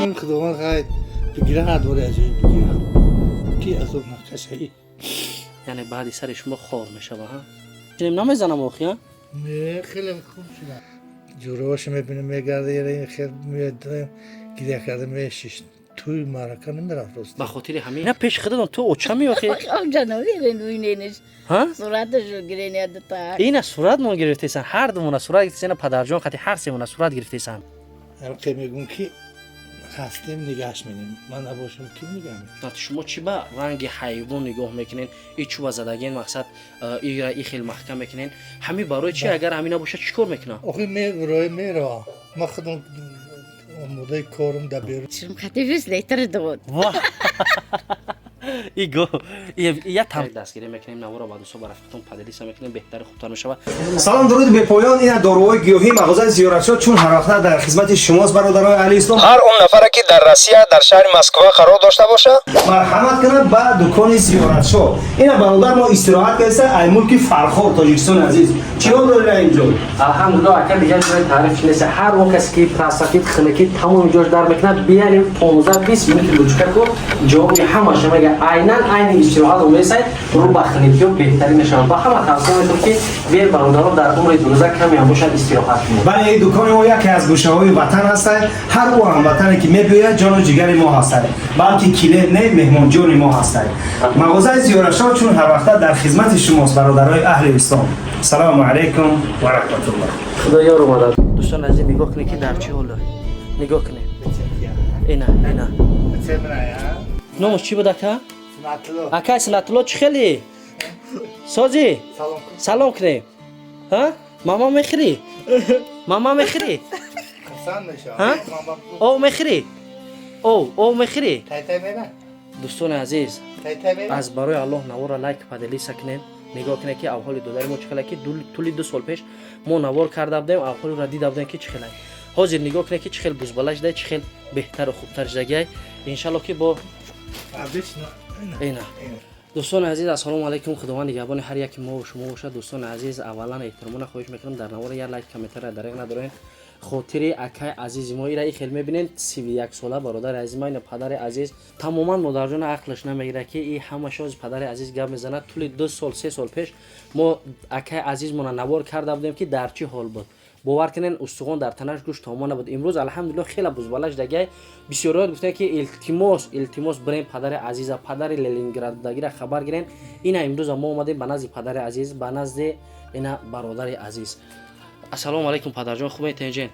من خدوان خواهد بگیره هر دوره از این بگیره کی از اون نقشه یعنی بعدی سر شما خور میشه ها چنین نمیزنم آخی ها خیلی خوب شده جوروش میبینیم میگرده یه خیلی میدونیم گیره کرده میشیش توی معرکه نمیرفت راست به خاطر همین نه پیش خودتون تو اوچه می آخی جنویرین وینینش ها صورتشو گرینه دتا این صورت ما گرفتیسن هر دومون صورت گرفتیسن پدرجان خاطر هر سه صورت گرفتیسن الان میگم که هستیم نگاش می‌کنیم من نباشم کی نگاه می‌کنم شما چی با رنگ حیوان نگاه میکنین این چوب زدگین مقصد این خیلی محکم میکنین همین برای چی اگر همین نباشه چیکار میکنه آخه میره ما خودم مدای کارم دبیر چرا خطیفیس لیتر داد واه ایگو یا تام دستگیری میکنیم نوارا بعد صبح رفتم پدریس میکنیم بهتر خوبتر میشه سلام درود به پایان این داروهای گیاهی مغازه زیارتشاه چون هر وقت در خدمت شماست برادران اهل اسلام هر اون نفری که در روسیه در شهر مسکو قرار داشته باشه مرحمت کنند به دکان زیارتشاه این برادر ما استراحت کرده ای ملک فرخار تاجیکستان عزیز چیکار داره اینجا الحمدلله اگر دیگه تعریف نیست هر وقت کسی که پرسکیت خنکی تمام جوش در میکنه بیاریم 15 20 متر لوچکا کو جواب همه شما عیناً عین استراحت و میسای رو بخنیدیو بهترین نشان با همه توصیه میکنم که بیر برادران در عمر دونزه کمی هم باشد استراحت کنید بله این دکان ما یکی از گوشه‌های وطن هست هر او هموطنی که میبیاید جان و جگر ما هست بلکه کلید نه مهمان جان ما هست مغازه زیارتشاه چون هر وقت در خدمت شماست برادرای اهل اسلام سلام علیکم و رحمت الله خدا یار اومد دوستان عزیز نگاه کنید که در چه حاله نگاه کنید اینا نومش چی بود اکا؟ اکا سنتلو چی خیلی؟ سازی؟ سلام کنیم ها؟ ماما میخری؟ ماما میخری؟ ها؟ او میخری؟ او میخری؟ دوستان عزیز از برای الله نوار لایک پدلی سکنین نگاه کنید که اول دو ما چخلا که طول 2 سال پیش ما نوار کرده بودیم اول را دیده بودیم که چخلا حاضر نگاه کنید که چخل بزبالش ده چخل بهتر و خوبتر جگه ان شاء الله که با اینا دوستان عزیز السلام علیکم خداوند نگهبان هر یک ما و شما باشه دوستان عزیز اولا احترامونه خواهش میکنم در نوار یه لایک کامنت را درک ندارین خاطر اکای عزیز ما را خیلی میبینین 31 ساله برادر عزیز ما این پدر عزیز تماما مادرجان عقلش نمیگیره که این همه از پدر عزیز گپ میزنه طول 2 سال 3 سال پیش ما اکای عزیز ما نوار کرده بودیم که در چی حال بود باور کنین استخوان در تنش گوشت تمام نبود امروز الحمدلله خیلی بزبالش دیگه بسیارات گفتن که التماس برین پدر عزیز پدر لنینگراد دگیر خبر گیرین اینا امروز ما اومدیم به نزد پدر عزیز به نزد اینا برادر عزیز السلام علیکم پدر جان خوبه تنجین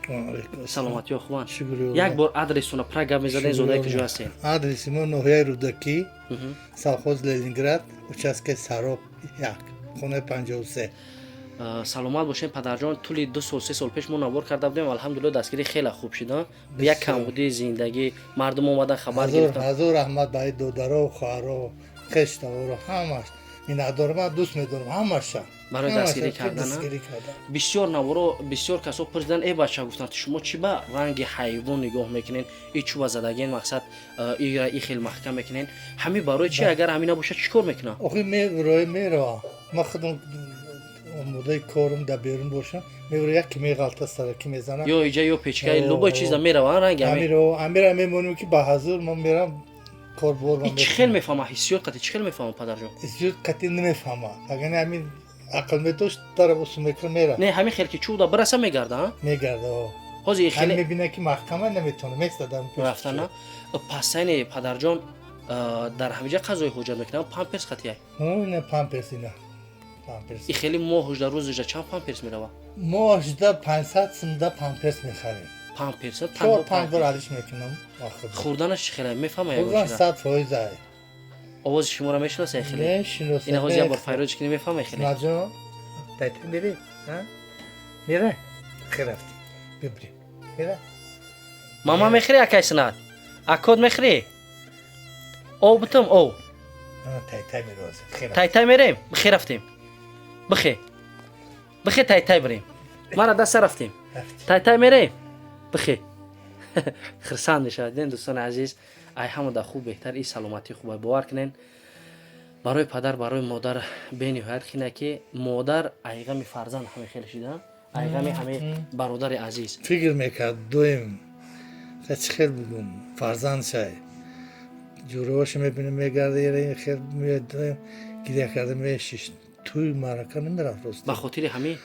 سلامتی و خوبان یک بار آدرسونه پراگ میزدین زوده کجا هستین آدرس ما نوحه رودکی سالخوز لنینگراد участок سراب 1 خونه 53 سلامت باشین پدر جان طول 2 سال 3 سال پیش ما نوار کرده بودیم الحمدلله دستگیری خیلی خوب شد یک کمبودی زندگی مردم اومدن خبر گرفتن حضور رحمت برای دودرا و خواهرا و خشت و همش این اداره من دوست میدارم همش برای دستگیری کردن بسیار نوارا بسیار کسا پرسیدن ای بچه گفتن شما چی با رنگ حیوان نگاه میکنین این چوب زدگین مقصد این خیلی محکم میکنین همین برای چی اگر همین نباشه چیکار میکنه آخه میره ما خودم مدای کارم در بیرون باشم میبره یک کمی غلطه سرکی میزنم یا ایجا یا پیچکای لوبای چیزا میره وان رنگ امیر میمونم که با حضور من میرم کار بردم چه خیلی میفهمه حسیات قطعی چه خیلی میفهمه پدر جان حسیات قطعی نمیفهمه اگر همین عقل میداشت داره بسو میکنه میره نه همین خیلی که چودا برسه میگرده ها میگرده حاضر خیلی میبینه که محکمه نمیتونه میستادم رفتن نه پس این پدر جان در همینجا قضای حجت میکنه پامپرس قطعی نه پامپرس اینا این خیلی ماه در روزش چند پامپرس میره ماه 500 سمده پامپرس میخریم پامپرس 5 بار علیش میکنم خوردنش خیلی میفهمه خوردن 100% آواز شما را میشناسه خیلی میشناسه این آواز یه بار فیروز کنی میفهمه خیلی ناجا تایت میری ها میره خرفتی ببری میره ماما میخری اکای سنات اکود میخری او بتم او تای میروز تای میریم بخیر رفتیم بخیر تای بریم ما را دست رفتیم تای میریم بخیر خرسان نشدین دوستان عزیز ای همه در خوب بهتر این سلامتی خوبه باور کنین барои падар барои модар бениҳоят хина ки модар айғами фарзанд ҳаме хеле шида айғами ҳаме бародари азиз фикр мекард доим чӣ хел бугум фарзанд шай ҷуроваша мебинем мегарда яра хел меояд доим гиря карда мешиш туй маърака намерафт рост ба хотири ҳамин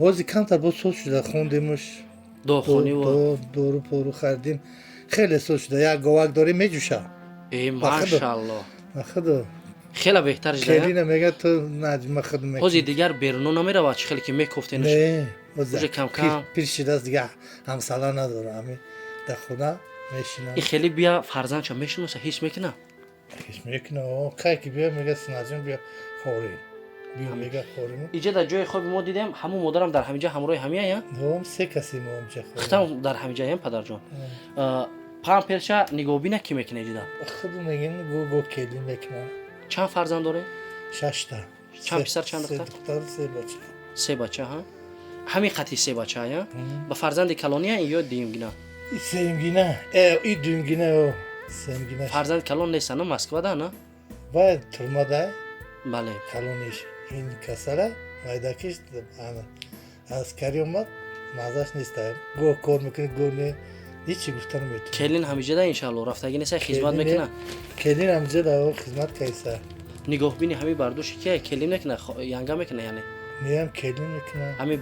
ҳозир камтар бо сол шуда хондемуш дохониву дору пору хардим хеле сол шуда як говак дорем меҷӯша машаалло худо хела беҳтар шуда келина мега ту наҷма худо мекунӣ ҳозир дигар беруно намеравад чӣ хеле ки мекуфтенуш уже камкам пир шидааст дигар ҳамсала надора ҳамин дар хона мешина и хеле бия фарзандша мешиноса ҳис мекуна ҳис мекуна кай ки бия мега синаҷон бия хорем бия мега хорем иҷа дар ҷои хоби мо дидем ҳамун модарам дар ҳамиҷа ҳамроҳи ҳамияя ҳом се каси мо ҳамҷа хитам дар ҳамиҷаям падарҷон памперша нигоҳбина ки мекуна иҷида худ мегин го кели мекуна чанд фарзанд дорем 6 та чанд писар чанд духтар духтар се бача се бача ҳа ҳамин қатъи се бачая ба фарзанди калония ё дуюмгина сеюмгина и дуюмгина сеюмгина фарзанди калон неста на москвада на баъд турмада бале калониш ин касара майдакиш аскари омад мазаш неста го кор мекуни го не ҳичи гуфта наметавонад келин ҳамиҷада иншаалло рафтаги неста хизмат мекуна келин ҳамиҷада хизмат кайса нигоҳбини ҳами бардоши ки келин мекуна янга мекуна яъне меам келин мекуна ҳами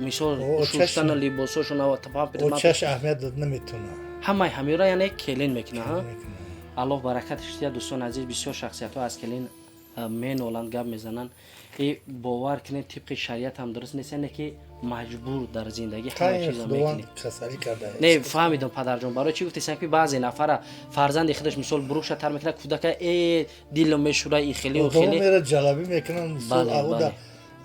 мисол шустана либосошона очаш аҳамият дод наметавонад ҳамаи ҳамиро яъне келин мекуна аллоҳ баракаташ диҳад дӯстон азиз бисёр шахсиятҳо аз келин меноланд гап мезананд и бовар кунед тибқи шариат ҳам дуруст нест яъне ки маҷбур дар зиндагӣ ҳама чиза мекунӣ не фаҳмидам падарҷон барои чӣ гуфтӣ санки баъзе нафара фарзанди худаш мисол буруша тар мекунад кӯдака дило мешӯрад и хеле хеле мера ҷалабӣ мекунанд мисол ауда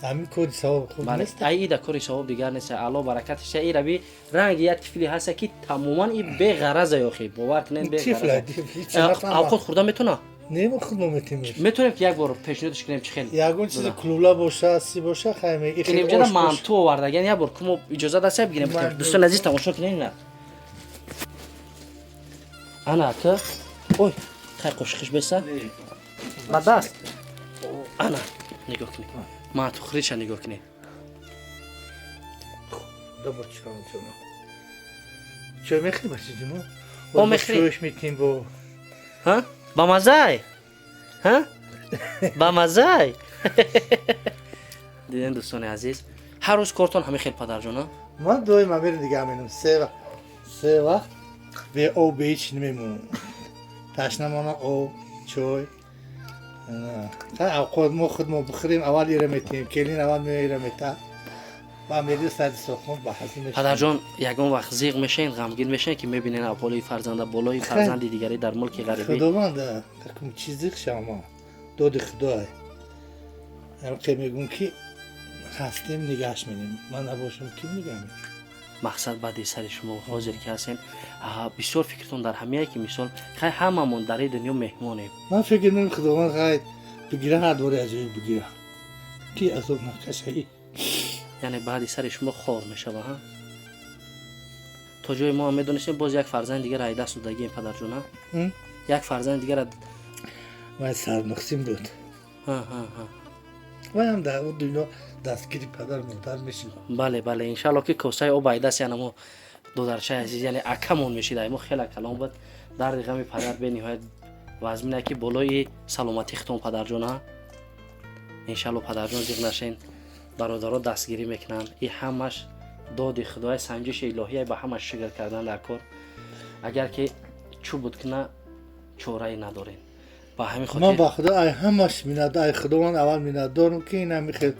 ҳамин кори савоб хуб нест ай ида кори савоб дигар нест аллоҳ баракаташ ия раби ранги як тифли ҳаста ки тамоман и беғараза ёхи бовар кунед беғараза авқот хӯрда метавона нема худ мо метавонем метавонем ки як бор пешниҳодаш кунем чӣ хел ягон чизи клула боша си боша хайме инҷода манту овардаген як бор кумо иҷоза даст бигирем дӯстон азиз тамошо кунед ина ана ака ой хай қошиқиш беса ба даст ана нигоҳ кунед манту хӯриша нигоҳ кунед чой мехӯрӣ бачиҷумо о мехӯрӣ чойш метим бо ба мазай ба мазай дидем дӯстони азиз ҳар рӯз кортон ҳамин хел падарҷона ман доим амир дига менам се вақт бе об бе ҳич намемонам ташна монам об чой авқот мо худ мо бихӯрем аввал ира метиҳем келин аввал меира мета ба мери сади сохмон ба ҳазм мешавем падарҷон ягон вақт зиқ мешавед ғамгин мешавед ки мебинед аҳволи фарзанда болои фарзанди дигаре дар мулки ғарибӣ худованд чӣ зиқ шавма доди худое ҳамқе мегӯм ки ҳастем нигаҳш менем ман набошам ки нигаҳ менем мақсад баъди сари шумо ҳозир ки ҳастем бисёр фикртон дар ҳамияе ки мисол хай ҳамамон дар ин дунё меҳмонем ман фикр менам худованд ғайд бигира ҳар дори аҷоиб бигира ки азоб накашаӣ яъне баъди сари шумо хор мешава то ҷои мо ҳам медонистем боз як фарзанди дигар ай даст додагием падарҷона як фарзанди дигар вай сарнуқсим буд ваям дар дунё дастгири падар модар мешид бале бале иншаалло ки косаи об ай даст яъне мо додарчаи азиз яъне акамон мешид ай мо хеле калон буд дарди ғами падар бениҳоят вазмина ки болои саломатии хитон падарҷона иншаалло падарҷон зиқ нашен бародаро дастгирӣ мекунанд и ҳамаш доди худои санҷиши илоҳия ба ҳамаш шукр кардан дар кор агар ки чӯ буд куна чораи надорем ба ҳамин хотир ман ба худо ай ҳамаш миннатдор ай худованд аввал миннатдорам ки ин ҳами хел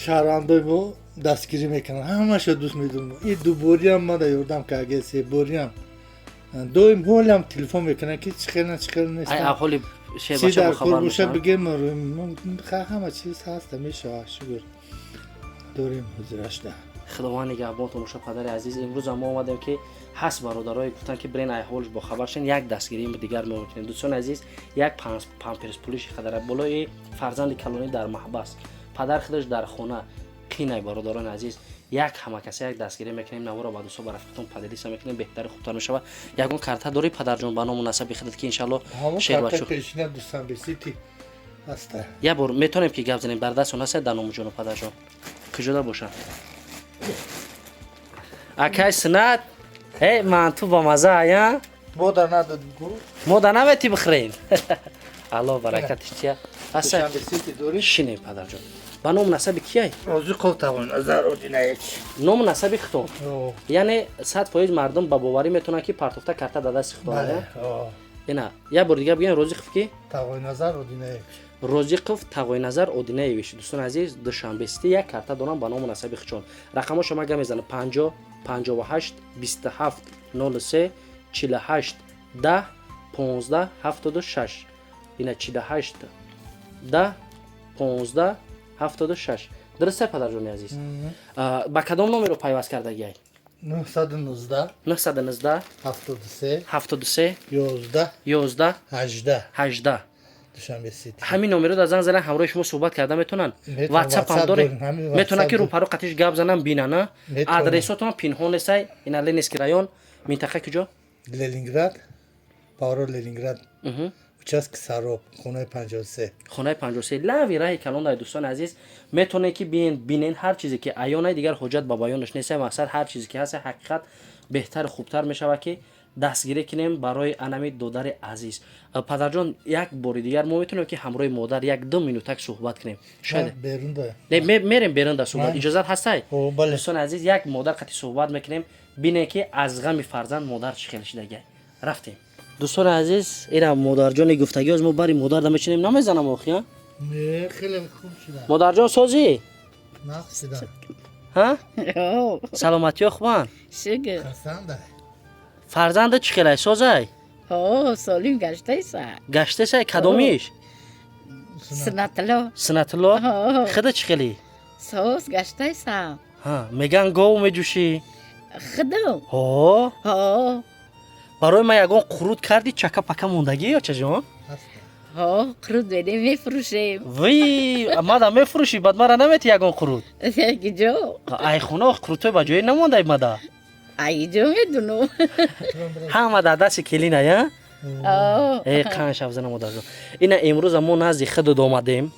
шаҳрвандои мо дастгирӣ мекунанд ҳамаша дӯст медорам и дубориам мада ёрдам карда себориам доим ҳолам телефон мекунанд ки чӣ хелна чӣ хел нест ай аҳволи чи дар кор боша бигем ҳама чиз ҳаста мешавад шукр дорем ҳозирашда худованд нигаҳбон тамошо падари азиз имрӯз ҳам мо омадем ки ҳаст бародарое гуфтанд ки бирен ай ҳолш бохабар шен як дастгирии дигар мемекунем дӯстони азиз як памперс пулиши қадара болои фарзанди калонӣ дар маҳбас падар худаш дар хона қинай бародарони азиз як ҳамакаса як дастгирӣ мекунем наворо ба дӯсто ба рафиқатон падалиса мекунем беҳтари хубтар мешавад ягон карта дорӣ падарҷон ба ному насаби худат ки иншаалло шер бачо пешина 210 هسته یه بار میتونیم که گپ زنیم بر دست اون هست دانم جون و پدر جون کجا باشن اکای سنت هی من تو با مزه آیا مادر نداد گروه مودا نمیتی بخرین الله برکتش چیه اصلا دوشنبه سیتی دوری شینه پدر جون با نوم نسبی کیای روزی خوب توان نظر اودینه نوم نسبی خطور اوه یعنی 100% مردم با باوری میتونن که پرتوفته کرده داده خطور بله اوه اینا یه بار دیگه بگین روزی خف کی توان نظر اودینه روزی قف تقوی نظر اودینه ایویش دوستان عزیز دوشنبه سیتی یک کارت دارم با نام نسبی خچون رقم شما گم میزنه 50 58 27 03 48 10 15 76 اینا 48 10 15 76 درسته پدر جون عزیز با کدام نامه رو پیوست کرده گی 919 919 73 73 11 11 18 18 دوشنبه سیتی همین نمره رو زنگ زدن همراه شما صحبت کرده میتونن میتونن. واتساپ هم داره داریم. همین میتونن واتساپ که رو داریم. پرو قطعش گپ زنن بینن میتونن. ادرساتون پینهون سای این لنسکی رایون منطقه کجا لنینگراد پاورو لنینگراد اها участок سارو خونه 53 خونه 53 لاوی راه کلون دای دوستان عزیز میتونه که بینین هر چیزی که عیانای دیگر حجت با بیانش نیست مقصد هر چیزی که هست حقیقت بهتر خوبتر میشه که دستگیری کنیم برای انمی دودر عزیز پدر جان یک بار دیگر ما میتونیم که همراه مادر یک دو مینوتک صحبت کنیم شاید بیرون ده نه میریم بیرون در صحبت اجازه هستای او بله دوستان عزیز یک مادر قطعی صحبت میکنیم بینه که از غم فرزند مادر چی خیلی شدگه رفتیم دوستان عزیز اینا مادر جان گفتگی از ما بری مادر دم میشینیم نمیزنم آخیا نه خیلی خوب شده مادر جان سازی نقصیدم ها اوه سلامتی خوبان شکر خسنده فرزند چی خیلی سازی اوه سالیم گشته ایسا گشته سای کدومیش سنتلو سنت الله آه. خدا چی خیلی سوز گشته ایسا ها میگن گو میجوشی خدو ها ها برای ما یگان قرود کردی چکا پکا موندگی یا چه جان ها قرود بده میفروشیم وی ما دا میفروشی بعد ما را نمیتی یگان قرود یکی جو ای خونه قرود تو با جای نمونده مدا ای جو میدونو همه دا دست کلینه یا اوه ای قنش افزنه مادر جان اینا امروز ما نزد خود آمدیم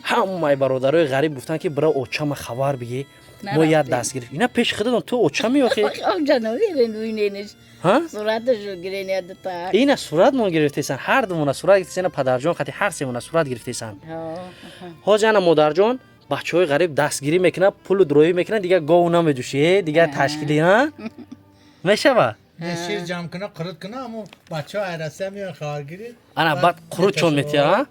همه برادرای غریب گفتن که برای اوچم خبر بگی ما یاد دستگیر اینا پیش خودم تو اوچمی آخه آم جانوی رنوینش ها صورتشو گرینه دتا اینا صورت ما گرفتیسن هر دومون صورت گرفتیسن پدر جان خاطی هر سه صورت گرفتیسن ها جان مادر جان بچهای غریب دستگیری میکنه پول درویی میکنه دیگه گاو نمیجوشه دیگه تشکیلی ها میشه با شیر جمع کنه قرد کنه اما بچه ها عرصه میان خواهرگیری انا بعد قرود چون میتی ها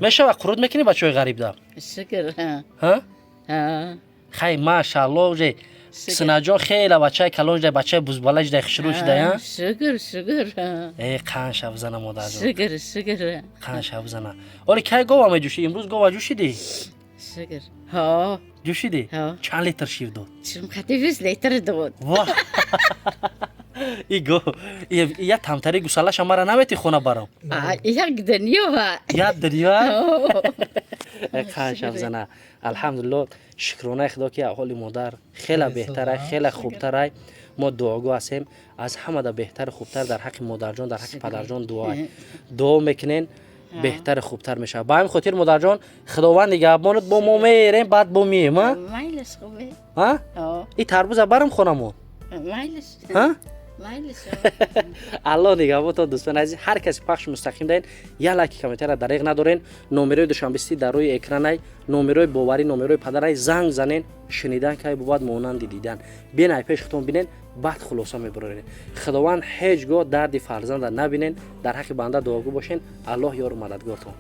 میشه با قرود میکنی بچهای غریب دا شکر ها ها خیلی ماشاءالله جی سنا جان خیلی بچه کلون جی بچه بزبالش دی خشروش دی ها شکر شکر ای قنش افزنه مادر جان شکر شکر قنش افزنه اولی کی گاو میجوشی امروز گاو جوشیدی شکر ها جوشیدی ها. چند لیتر شیر داد چرم خطی 20 لیتر دود واه ایگو یا تمتری گوسالش مرا نمیتی خونه برام یک دنیا و یاد دریا خانش افزنه الحمدلله شکرانه خدا که احوال مادر خیلی بهتره خیلی خوبتره ما دعاگو هستیم از همه دا بهتر خوبتر در حق مادر جان در حق پدر جان دعا میکنین بهتر خوبتر میشه با همین خاطر مادر جان خداوند نگهبانت با ما میریم بعد با میم ها مایلش خوبه ها ها این تربوز برم خونمو مایلش ها مایلش الله نگهبانتون دوستان عزیز هر کسی پخش مستقیم دین یا لایک کامنتر را دریغ ندارین نمره دوشنبه در روی اکران ای نمره باوری نمره پدرای زنگ زنین شنیدن که بود مانند دیدن بین پیش خودتون بینین بعد خلاصه میبرین خداوند هیچ گاه درد فرزند نبینین در حق بنده دعاگو باشین الله یار و مددگارتون